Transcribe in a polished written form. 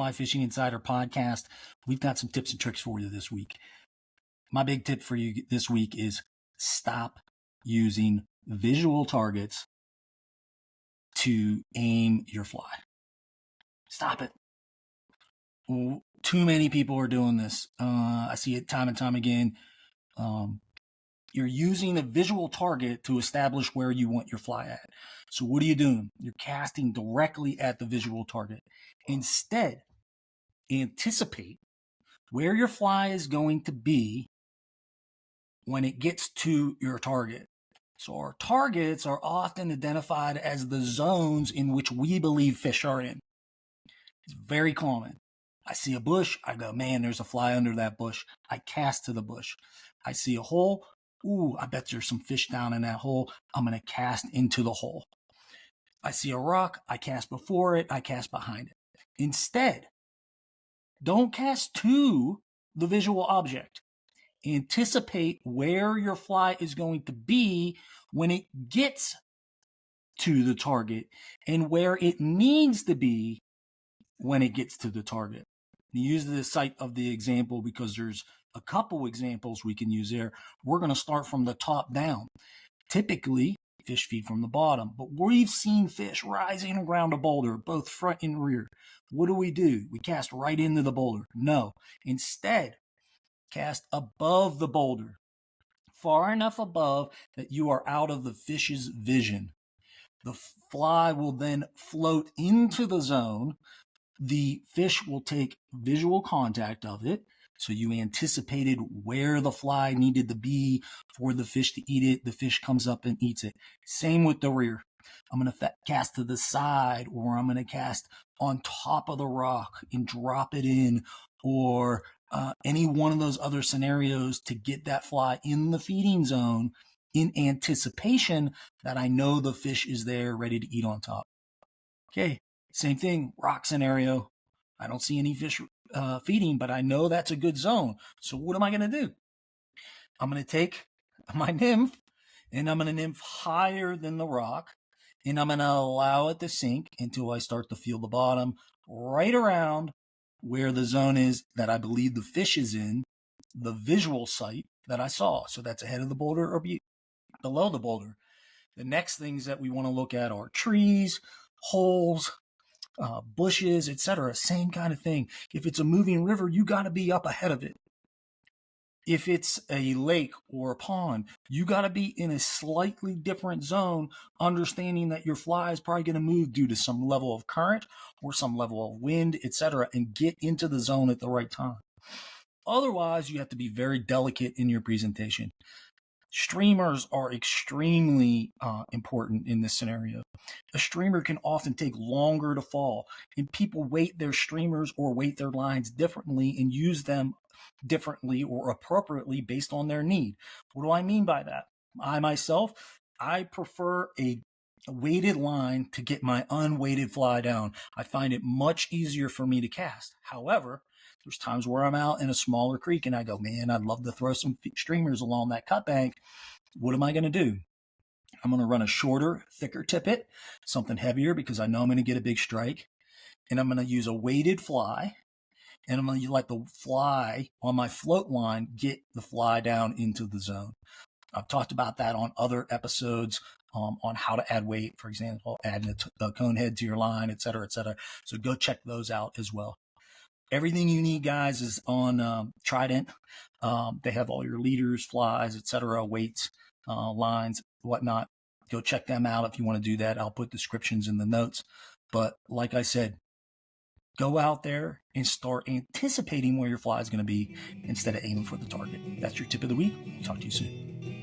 Fly Fishing Insider podcast. We've got some tips and tricks for you this week. My big tip for you this week is stop using visual targets to aim your fly. Stop it. Too many people are doing this. I see it time and time again. You're using a visual target to establish where you want your fly at. So what are you doing? You're casting directly at the visual target. Instead, anticipate where your fly is going to be when it gets to your target. So our targets are often identified as the zones in which we believe fish are in. It's very common. I see a bush, I go, man, there's a fly under that bush. I cast to the bush. I see a hole, ooh, I bet there's some fish down in that hole. I'm going to cast into the hole. I see a rock, I cast before it, I cast behind it. Instead, don't cast to the visual object. Anticipate where your fly is going to be when it gets to the target and where it needs to be when it gets to the target. Use the site of the example because there's a couple examples we can use there. We're going to start from the top down. Typically, fish feed from the bottom, but we've seen fish rising around a boulder, both front and rear. What do? We cast right into the boulder. No. Instead, cast above the boulder, far enough above that you are out of the fish's vision. The fly will then float into the zone. The fish will take visual contact of it. So you anticipated where the fly needed to be for the fish to eat it. The fish comes up and eats it. Same with the rear. I'm going to cast to the side, or I'm going to cast on top of the rock and drop it in, or any one of those other scenarios to get that fly in the feeding zone in anticipation that I know the fish is there ready to eat on top. Okay, same thing, rock scenario. I don't see any fish feeding, but I know that's a good zone. So what am I going to do? I'm going to take my nymph and I'm going to nymph higher than the rock, and I'm going to allow it to sink until I start to feel the bottom right around where the zone is that I believe the fish is in, the visual site that I saw. So that's ahead of the boulder or below the boulder. The next things that we want to look at are trees, holes, bushes, etc. Same kind of thing. If it's a moving river, you got to be up ahead of it. If it's a lake or a pond, you got to be in a slightly different zone, understanding that your fly is probably going to move due to some level of current or some level of wind, etc., and get into the zone at the right time. Otherwise, you have to be very delicate in your presentation. Streamers are extremely important in this scenario. A streamer can often take longer to fall, and people weight their streamers or weight their lines differently and use them differently or appropriately based on their need. What do I mean by that? I prefer a weighted line to get my unweighted fly down. I find it much easier for me to cast. However, there's times where I'm out in a smaller creek and I go, man, I'd love to throw some streamers along that cut bank. What am I going to do? I'm going to run a shorter, thicker tippet, something heavier because I know I'm going to get a big strike. And I'm going to use a weighted fly. And I'm going to let the fly on my float line get the fly down into the zone. I've talked about that on other episodes on how to add weight, for example, adding a cone head to your line, et cetera, et cetera. So go check those out as well. Everything you need, guys, is on Trident. They have all your leaders, flies, etc., weights, lines, whatnot. Go check them out if you want to do that. I'll put descriptions in the notes. But like I said, go out there and start anticipating where your fly is going to be instead of aiming for the target. That's your tip of the week. Talk to you soon.